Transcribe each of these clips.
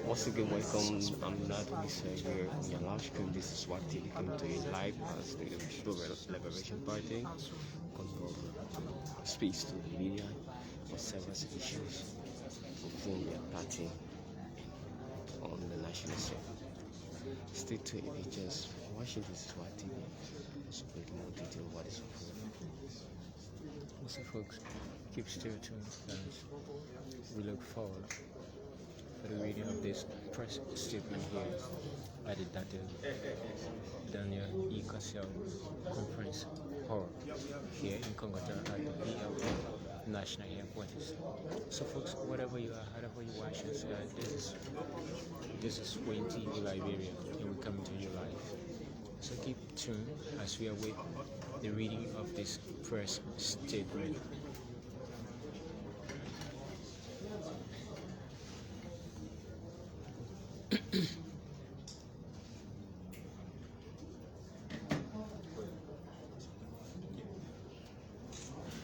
Once again, welcome. I'm not here in your live stream. This is what TV coming to you live as the Liberation Party control speaks to the media on several issues within their party on the national scene. Stay tuned if you just watching this is what TV so bring more detail what is So folks, keep still tuned and we look forward for the reading of this press statement here at the Daniel E. Cassell Conference Hall here in Congota at the PLP National Headquarters. So folks, whatever you are, however you watch us, this is Wayne TV Liberia and we're coming to you live. So keep tuned as we await the reading of this press statement.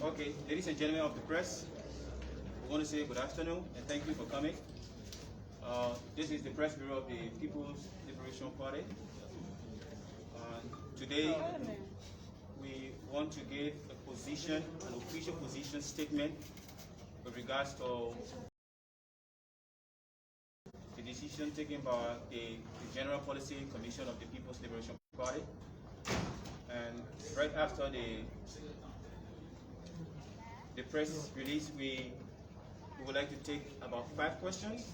Okay, ladies and gentlemen of the press, we want to say good afternoon and thank you for coming. This is the press bureau of the People's Liberation Party. Today, we want to give a position, an official position statement with regards to the decision taken by the General Policy Commission of the People's Liberation Party. And right after the press release, we would like to take about 5 questions.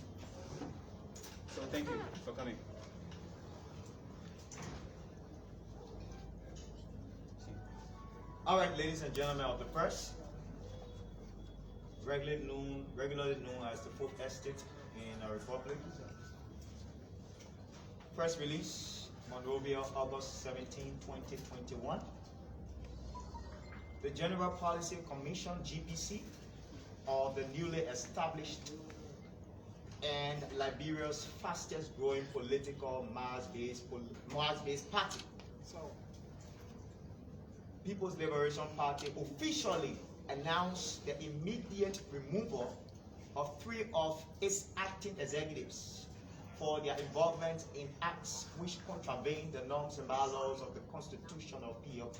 So thank you for coming. All right, ladies and gentlemen of the press, regularly known as the Fourth Estate in our republic. Press release, Monrovia, August 17, 2021. The General Policy Commission, GPC, of the newly established and Liberia's fastest growing political mass-based party. People's Liberation Party officially announced the immediate removal of 3 of its acting executives for their involvement in acts which contravene the norms and bylaws of the Constitution of PLP.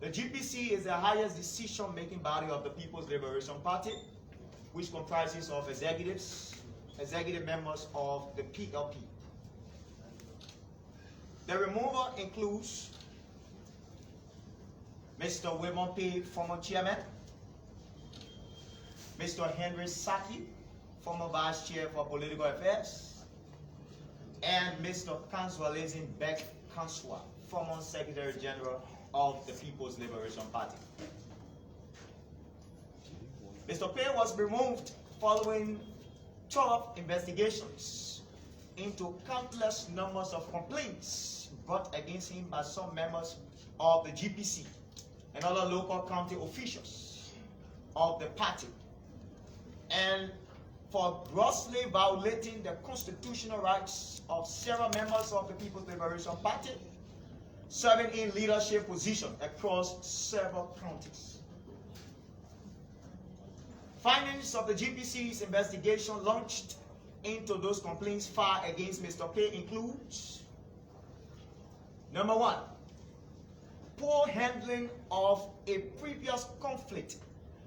The GPC is the highest decision-making body of the People's Liberation Party, which comprises of executive members of the PLP. The removal includes Mr. Wilmon P., former chairman, Mr. Henry Saki, former vice chair for political affairs, and Mr. Kansualizin Beck Kanswa, former secretary general of the People's Liberation Party. Mr. P was removed following 12 investigations into countless numbers of complaints brought against him by some members of the GPC and other local county officials of the party, and for grossly violating the constitutional rights of several members of the People's Liberation Party serving in leadership positions across several counties. Findings of the GPC's investigation launched into those complaints filed against Mr. P includes: number 1, poor handling of a previous conflict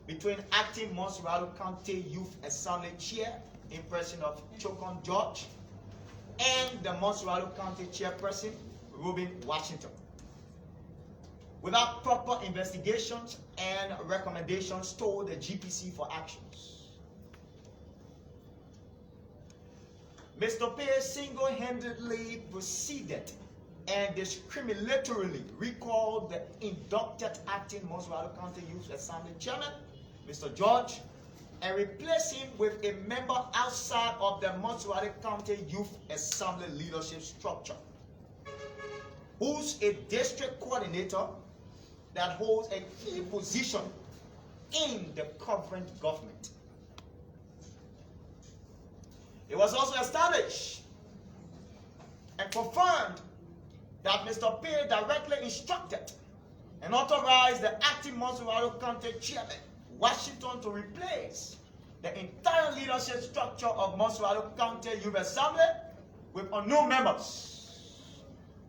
between acting Montserrat County Youth Assembly Chair in person of Chokon George and the Montserrat County Chairperson Ruben Washington, without proper investigations and recommendations toward the GPC for actions. Mr. P single-handedly proceeded and discriminatorily recalled the inducted acting Montserrat County Youth Assembly Chairman, Mr. George, and replaced him with a member outside of the Montserrat County Youth Assembly leadership structure, who's a district coordinator that holds a key position in the current government. It was also established and confirmed that Mr. P directly instructed and authorized the acting Montserrat County Chairman, Washington, to replace the entire leadership structure of Montserrat County Youth Assembly with unknown members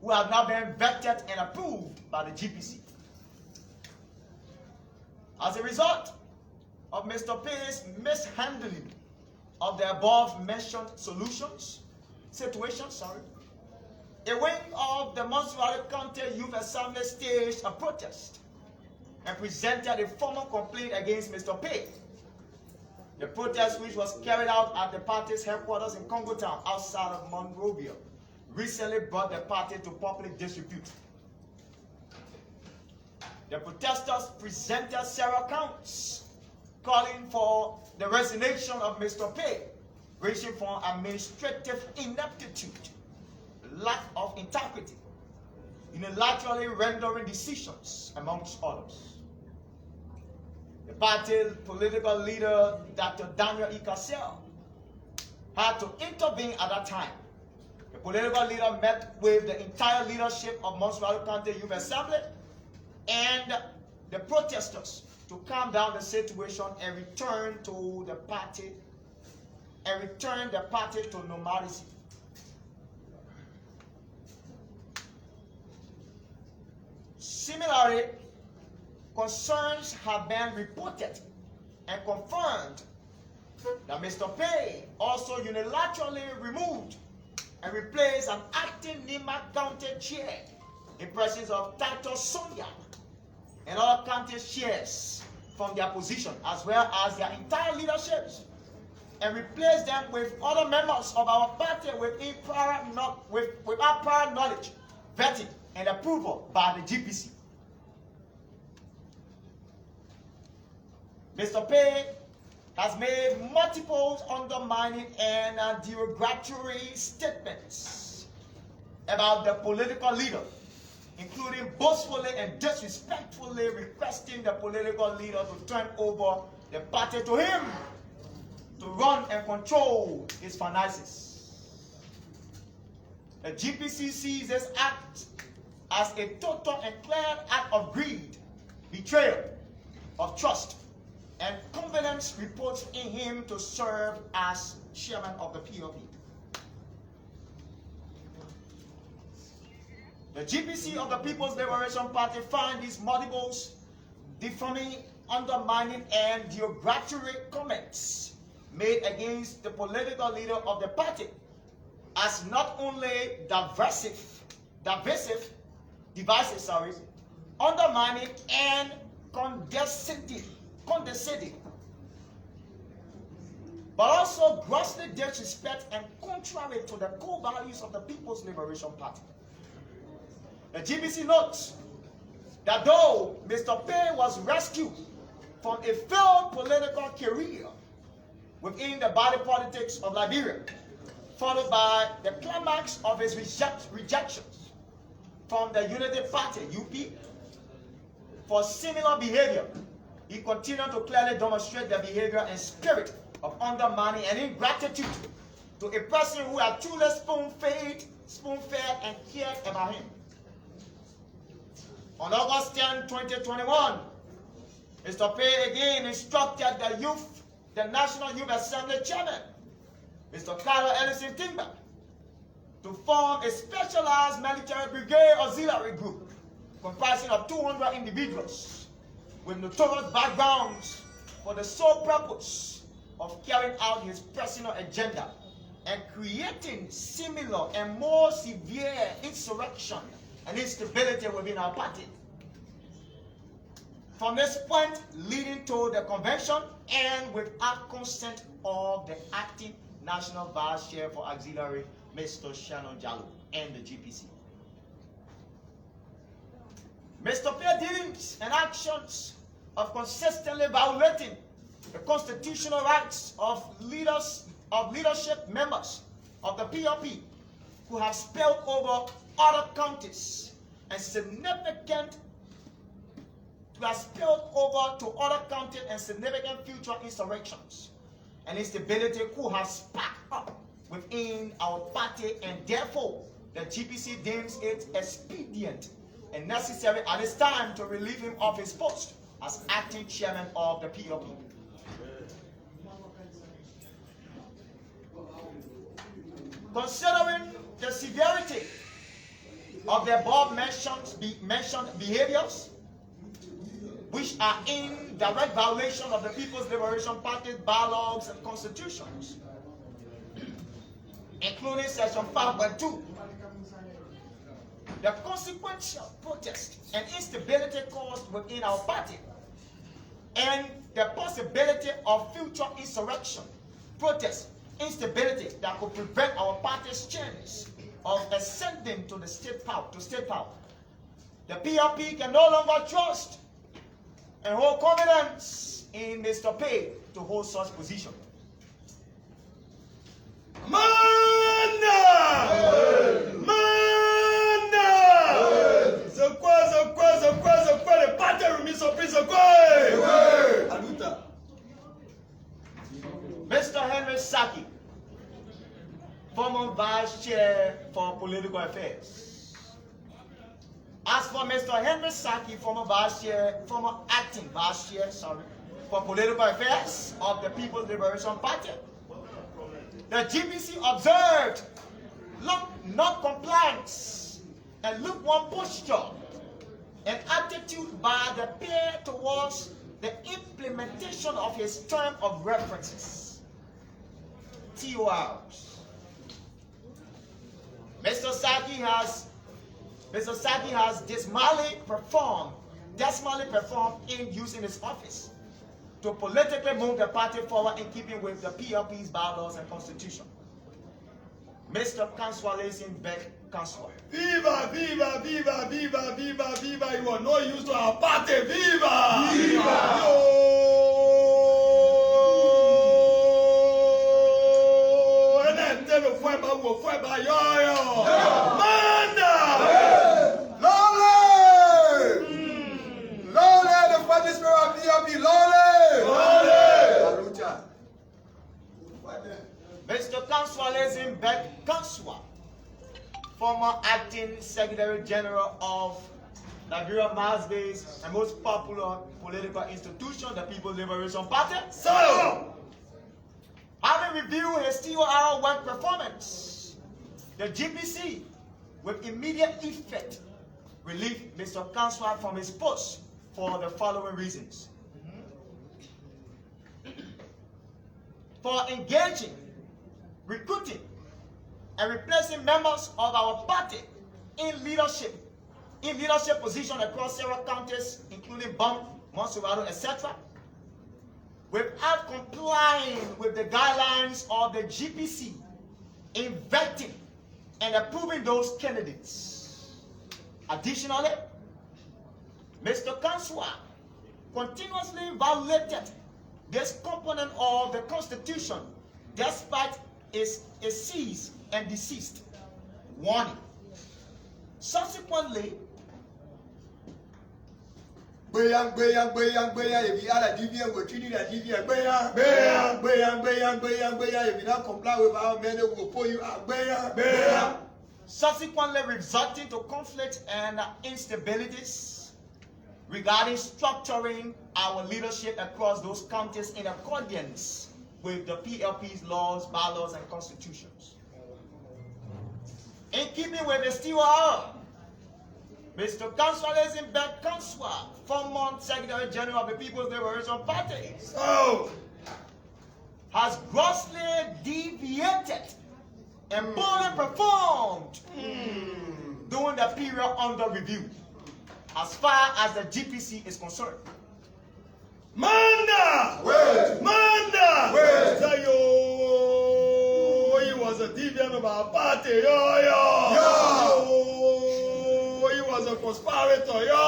who have now been vetted and approved by the GPC. As a result of Mr. Pay's mishandling of the above-mentioned situations, a wing of the Montserrat County Youth Assembly staged a protest and presented a formal complaint against Mr. Pay. The protest, which was carried out at the party's headquarters in Congo Town outside of Monrovia, recently brought the party to public disrepute. The protesters presented several counts calling for the resignation of Mr. Pay, ranging from administrative ineptitude, lack of integrity, unilaterally rendering decisions, amongst others. The party political leader, Dr. Daniel E. Cassell, had to intervene at that time. The political leader met with the entire leadership of Montserrat County Youth Assembly and the protesters to calm down the situation and return the party to normalcy. Similarly, concerns have been reported and confirmed that Mr. Pay also unilaterally removed and replaced an acting Nima County chair in presence of Titus Sonia and other county chairs from their position, as well as their entire leaderships, and replaced them with other members of our party without prior knowledge, vetting, and approval by the GPC. Mr. Pay has made multiple undermining and derogatory statements about the political leader, including boastfully and disrespectfully requesting the political leader to turn over the party to him to run and control his finances. The GPC sees this act as a total and clear act of greed, betrayal of trust, and confidence reports in him to serve as chairman of the PLP. The GPC of the People's Liberation Party find these multiples defaming, undermining, and derogatory comments made against the political leader of the party as not only divisive, undermining, and condescending, but also grossly disrespect and contrary to the core values of the People's Liberation Party. The GBC notes that though Mr. Pay was rescued from a failed political career within the body politics of Liberia, followed by the climax of his rejections from the Unity Party, UP, for similar behavior, he continued to clearly demonstrate the behavior and spirit of undermining and ingratitude to a person who had truly spoon-fed and cared about him. On August 10, 2021, Mr. Pay again instructed the National Youth Assembly Chairman, Mr. Carlo Ellison Timber, to form a specialized military brigade auxiliary group comprising of 200 individuals with notorious backgrounds for the sole purpose of carrying out his personal agenda and creating similar and more severe insurrection and instability within our party. From this point leading to the convention and without consent of the acting National Vice Chair for Auxiliary, Mr. Shannon Jallo, and the GPC. Mr. Pay's dealings and actions of consistently violating the constitutional rights of leadership members of the PLP who have spilled over other counties and significant future insurrections and instability who have sparked up within our party, and therefore the GPC deems it expedient and necessary at this time to relieve him of his post as acting chairman of the PLP. Considering the severity of the above mentioned behaviors, which are in direct violation of the People's Liberation Party's bylaws and constitutions, including Section 5.2, the consequential protest and instability caused within our party, and the possibility of future insurrection, protest, instability that could prevent our party's change of ascending to the state power, The PLP can no longer trust and hold confidence in Mr. Pay to hold such position. Mr. Henry Saki, former Vice Chair for Political Affairs. As for Mr. Henry Saki, former acting Vice Chair, for Political Affairs of the People's Liberation Party, the GBC observed non-compliance and lukewarm posture and attitude by the peer towards the implementation of his term of references, TORs. Mr. Saki has dismally performed in using his office to politically move the party forward in keeping with the PLP's bylaws and constitution. Mr. Kanswa Lacing Beck Kanswa. Viva, viva, viva, viva, viva, viva. You are no use to our party. Viva! Viva! Yo! And then tell the fiber, yo, yo. Manda! Lole! Lole, the party spirit of PLP. Lole! Mr. Kanswa Lacing Beck Kanswa, former acting Secretary General of Nigeria Masbase and most popular political institution, the People's Liberation Party. So, having reviewed his TOR work performance, the GPC, with immediate effect, relieved Mr. Kanswa from his post for the following reasons. For engaging, recruiting, and replacing members of our party in leadership positions across several counties, including Bam, Monserrado, etc., without complying with the guidelines of the GPC in vetting and approving those candidates. Additionally, Mr. Kanswa continuously violated this component of the Constitution despite its cease and desist warning. Subsequently, if you are a deviant, we're treating a deviant. If you don't comply with our men, we'll pull you out. Subsequently resulting to conflicts and instabilities regarding structuring our leadership across those counties in accordance with the PLP's laws, bylaws, and constitutions. In keeping with the TOR, Mr. Kanswa Lacing Beck Kanswa, former Secretary General of the People's Liberation Party, has grossly deviated and poorly performed during the period under review, as far as the GPC is concerned. Manda! Wait! Manda! Wait! Say yo! He was a deviant of our party, yo! He was a conspirator, yo!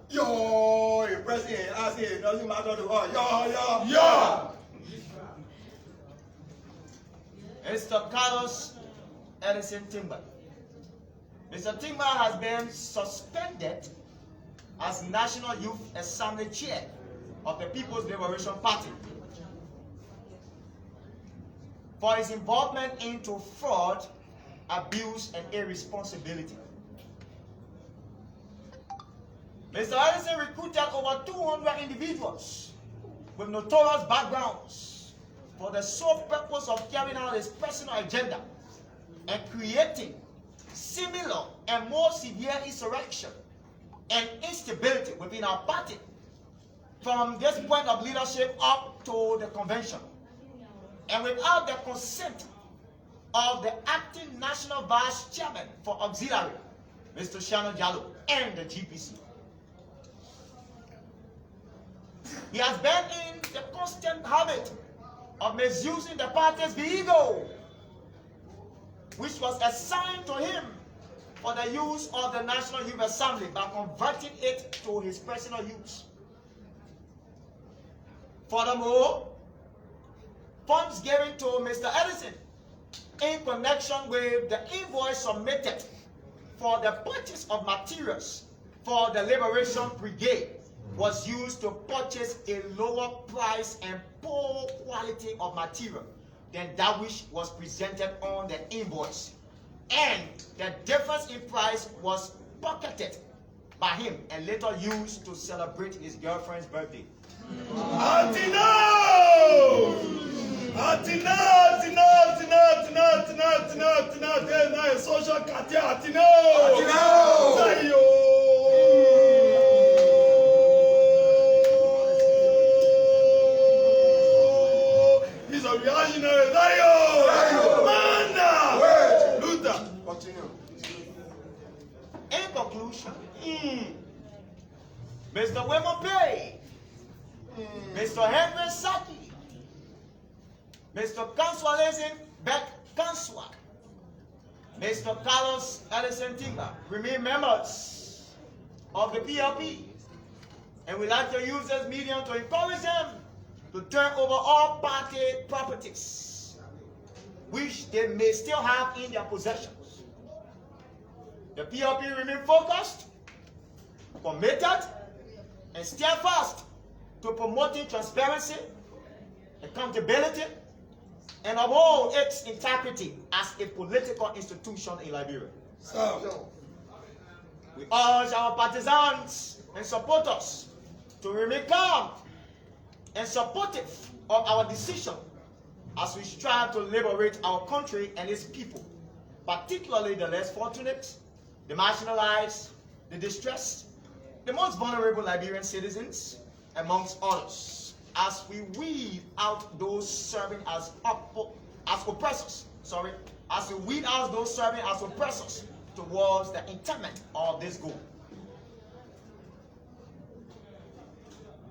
Yo! The president asked him, it doesn't matter to her, yo! Mr. Carlos Edison Timber. Mr. Timber has been suspended as National Youth Assembly Chair of the People's Liberation Party for his involvement into fraud, abuse, and irresponsibility. Mr. Edison recruited over 200 individuals with notorious backgrounds for the sole purpose of carrying out his personal agenda and creating similar and more severe insurrection and instability within our party from this point of leadership up to the convention, and without the consent of the acting national vice chairman for auxiliary, Mr. Shannon Jallo, and the GPC. He has been in the constant habit of misusing the party's vehicle, which was assigned to him for the use of the National Youth Assembly, by converting it to his personal use. Furthermore, funds given to Mr. Edison in connection with the invoice submitted for the purchase of materials for the Liberation Brigade was used to purchase a lower price and poor quality of material than that which was presented on the invoice. And the difference in price was pocketed by him and later used to celebrate his girlfriend's birthday. Social he's a reactionary. Luther. Continue. In conclusion, Mr. Wilmer Bay, Mr. Henry Saki, Mr. Consualescent Beck Kanswa, Mr. Carlos Edison Tinga remain members of the PLP, and we like to use this medium to encourage them to turn over all party properties which they may still have in their possessions. The PLP remain focused, committed, and steadfast to promoting transparency, accountability, and uphold its integrity as a political institution in Liberia. We urge our partisans and supporters to remain calm and supportive of our decision as we strive to liberate our country and its people, particularly the less fortunate, the marginalized, the distressed, the most vulnerable Liberian citizens, amongst others, as we weed out those serving as oppressors, as we weed out those serving as oppressors towards the attainment of this goal.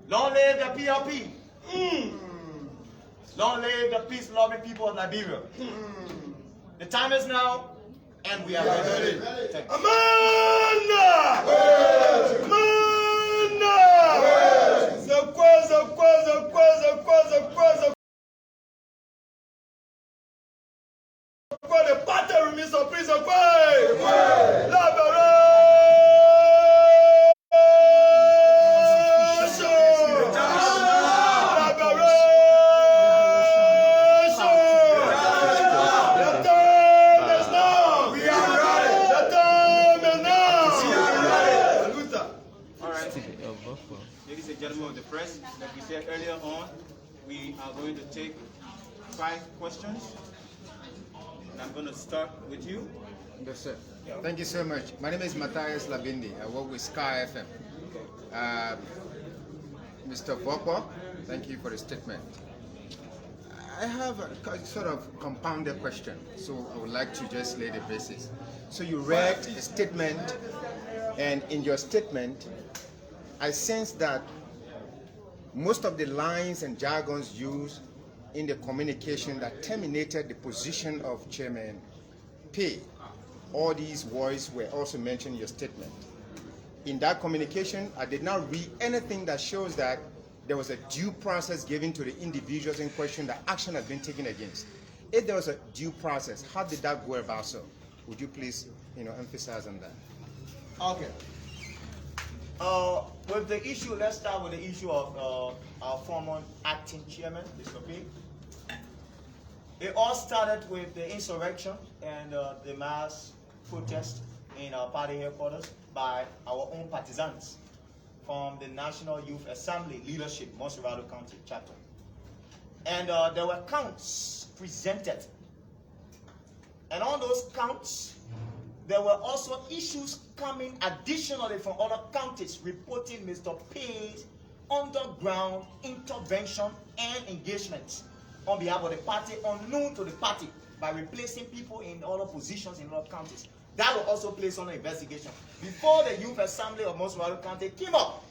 Long live the PLP. Long live the peace-loving people of Liberia. The time is now, and we are ready. Amanda! The party remains a piece of Ladies and gentlemen of the press, like we said earlier on, we are going to take 5 questions. And I'm going to start with you. Yes, sir. Thank you so much. My name is Matthias Labindi. I work with Sky FM. Mr. Vokwa, thank you for the statement. I have a sort of compounded question, so I would like to just lay the basis. So you read a statement, and in your statement, I sense that most of the lines and jargons used in the communication that terminated the position of Chairman P, all these words were also mentioned in your statement. In that communication, I did not read anything that shows that there was a due process given to the individuals in question that action has been taken against. If there was a due process, how did that go about so? Would you please, emphasize on that? Okay. With the issue, let's start with the issue of our former acting chairman, Mr. P. It all started with the insurrection and the mass protest in our party headquarters by our own partisans from the National Youth Assembly leadership, Monserrado County chapter. And there were counts presented. And on those counts, there were also issues coming additionally from other counties reporting Mr. Pay's underground intervention and engagement on behalf of the party, unknown to the party, by replacing people in other positions in other counties. That was also placed under investigation. Before the Youth Assembly of Moswara County came up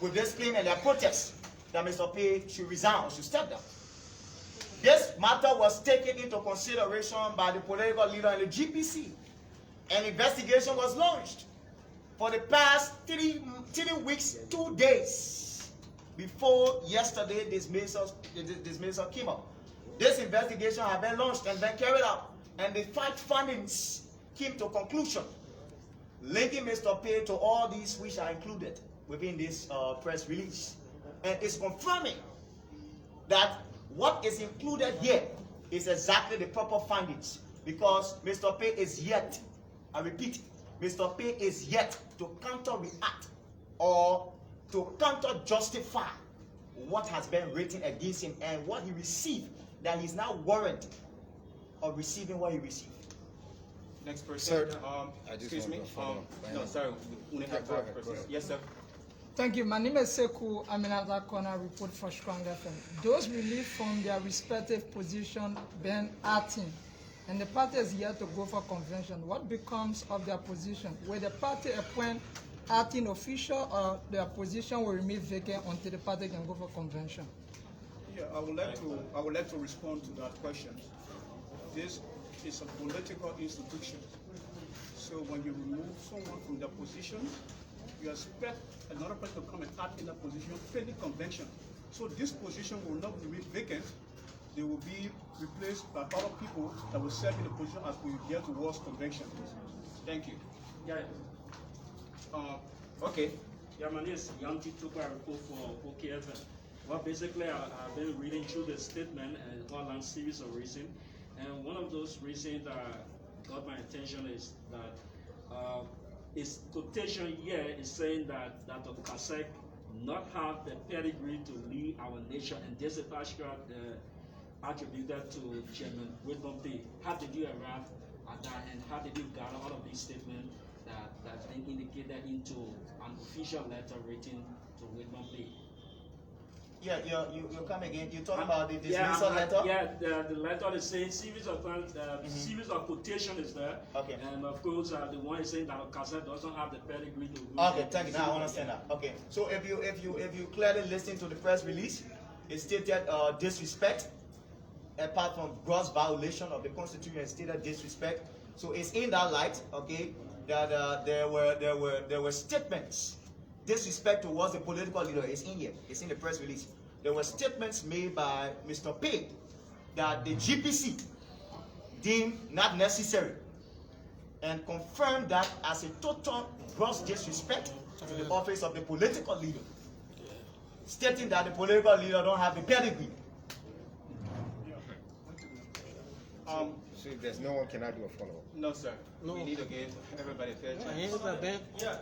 with this claim and their protest that Mr. Pay should resign or should step down. This matter was taken into consideration by the political leader in the GPC. An investigation was launched for the past 3 weeks, 2 days before yesterday dismissal came up. This investigation had been launched and been carried out, and the fact findings came to conclusion, linking Mr. Pay to all these which are included within this press release. And it's confirming that what is included here is exactly the proper findings, because Mr. Pay is yet, I repeat, Mr. Pay is yet to counter-react or to counter-justify what has been written against him and what he received, that he's now warranted of receiving what he received. Next person. Sir, Excuse me. No, sorry. Yes, sir. Thank you. My name is Sekou Aminata Kona, report for Strong FM. Those relieved from their respective position been acting, and the party is yet to go for convention. What becomes of their position? Will the party appoint acting official, or their position will remain vacant until the party can go for convention? Yeah, I would like to respond to that question. This is a political institution. So when you remove someone from their position, you expect another person to come and act in that position pending convention. So this position will not remain vacant. They will be replaced by other people that will serve in the position as we get towards convention. Thank you. Yeah. Okay. Yeah, my name is Yanti Tupa, I report for OKFN. Well, basically, I've been reading through the statement and one series of reasons. And one of those reasons that got my attention is that his quotation here is saying that Dr. Kasek not have the pedigree to lead our nation, and this is particularly attributed to Chairman Whitman P. How did you arrive at that, and how did you gather all of these statements that's been indicated into an official letter written to Whitman P.? Yeah, you come again. You talk about the dismissal letter. Yeah, the letter is saying series of series of quotation is there. Okay. And of course, the one is saying that Cassette doesn't have the pedigree to. Okay, thank you. Now I understand that. Okay, so if you clearly listen to the press release, it stated disrespect, apart from gross violation of the Constitution, it stated disrespect. So it's in that light, okay, that there were statements. Disrespect towards the political leader is in here. It's in the press release. There were statements made by Mr. Pay that the GPC deemed not necessary, and confirmed that as a total gross disrespect to the office of the political leader, stating that the political leader don't have the pedigree. So if there's no one, can I do a follow-up? No, sir. No. We need to give everybody a fair chance. Yeah.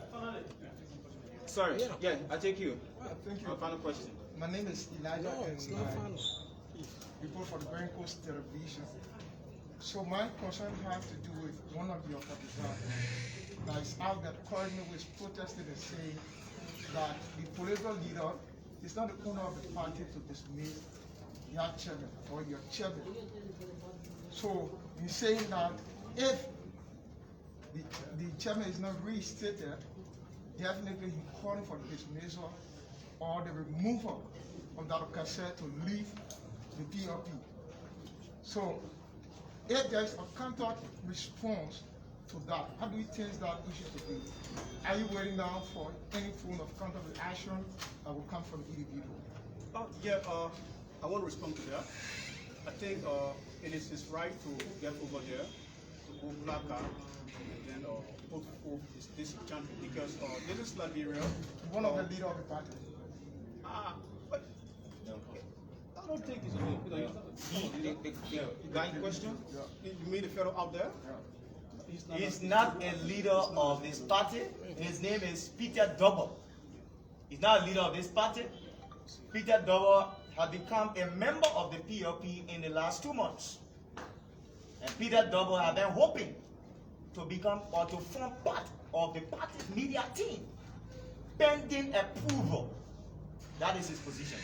Sorry. Yeah, I take you. Thank you. Final question. My name is Elijah, No, and it's not I final. report for the Grand Coast Television. So my concern has to do with one of your partisans that is out there currently was protesting and saying that the political leader is not the owner of the party to dismiss your chairman or your chairman. So he's saying that if the chairman is not reinstated, definitely he's calling for the dismissal or the removal of Dr. Cassette to leave the PLP. So if there is a counter response to that, how do you change that issue to be? Are you waiting now for any form of counter reaction that will come from individual? I want to respond to that. I think it is his right to get over there, to go placard, and then put forth this champion, because this is Liberia. One of the leader of the party. But I don't think it's The guy in question? You mean the fellow out there? He's not a leader of this party. His name is Peter Double. He's not a leader of this party. Peter Double had become a member of the PLP in the last 2 months. And Peter Double had been hoping to become or to form part of the party's media team, pending approval. That is his position.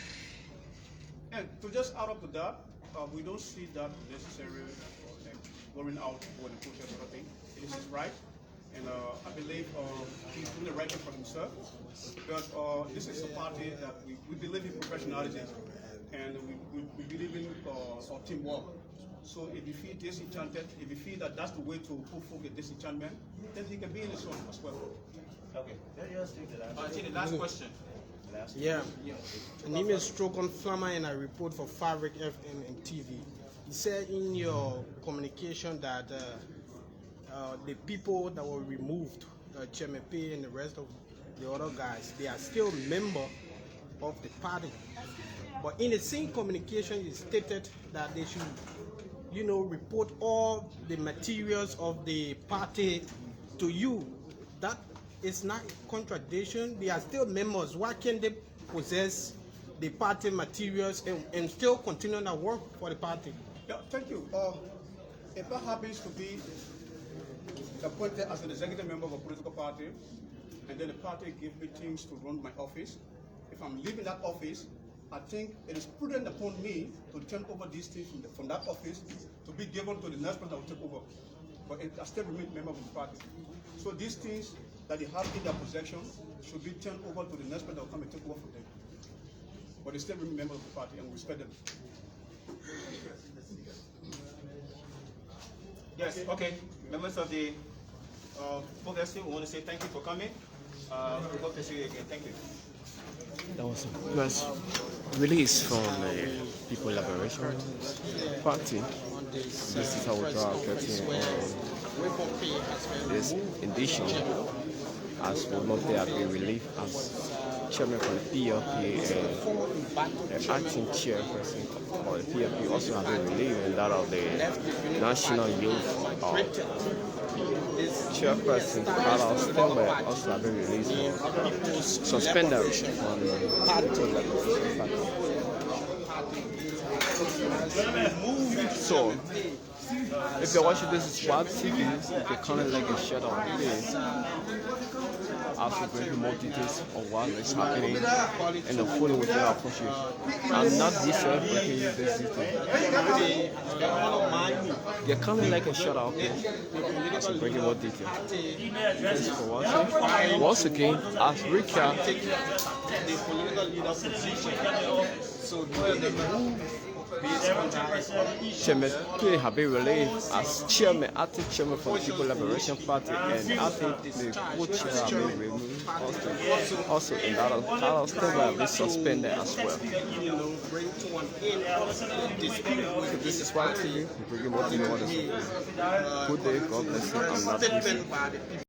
And to just add up to that, we don't see that necessary going out for the protest or thing. It is his right, and I believe he's doing the right thing for himself. But this is a party that we believe in professionalism, and we believe in teamwork. So if you feel disenchanted, if you feel that that's the way to put folk in disenchantment, then he can be in his own as well. Okay. The last question. Yeah. My name is Strogon Flammer and I report for Fabric FM and TV. You said in your communication that the people that were removed, Chairman P and the rest of the other guys, they are still members of the party. But in the same communication, it stated that they should, report all the materials of the party to you. That is not a contradiction. They are still members. Why can't they possess the party materials and still continue to work for the party? Yeah, thank you. If I happens to be appointed as an executive member of a political party, and then the party gives me things to run my office, if I'm leaving that office, I think it is prudent upon me to turn over these things from that office to be given to the next person that will take over. But I still remain a member of the party. So these things that they have in their possession should be turned over to the next person that will come and take over from them. But they still remain members of the party and we respect them. Yes, okay. Members of the protest team, we want to say thank you for coming. We hope to see you again. Thank you. That was a press release from the People Liberation Party. This is how we draw our curtain on this edition, as we not there be relief as chairman for the PLP and the acting chairperson for the PLP also have been relieved, and that of the National Youth chairperson Carlos Stemmer also have been released for suspended on party. So, if you're watching this SWAT TV, you can kind of like a shut on this. Also bring more details of what is happening and the following within our approaches. I'm not this breaking you this detail. You're kind of like a shut out, okay? Also bringing more details. Thanks for watching. Once again, as recap, Chairman P have been relieved as chairman, acting chairman for the People Liberation Party, and I think the co-chair have been removed. Also in that, Carlos Stemmer have been suspended as well. This is why TV, bringing more to you. Good day, God bless you. I'm not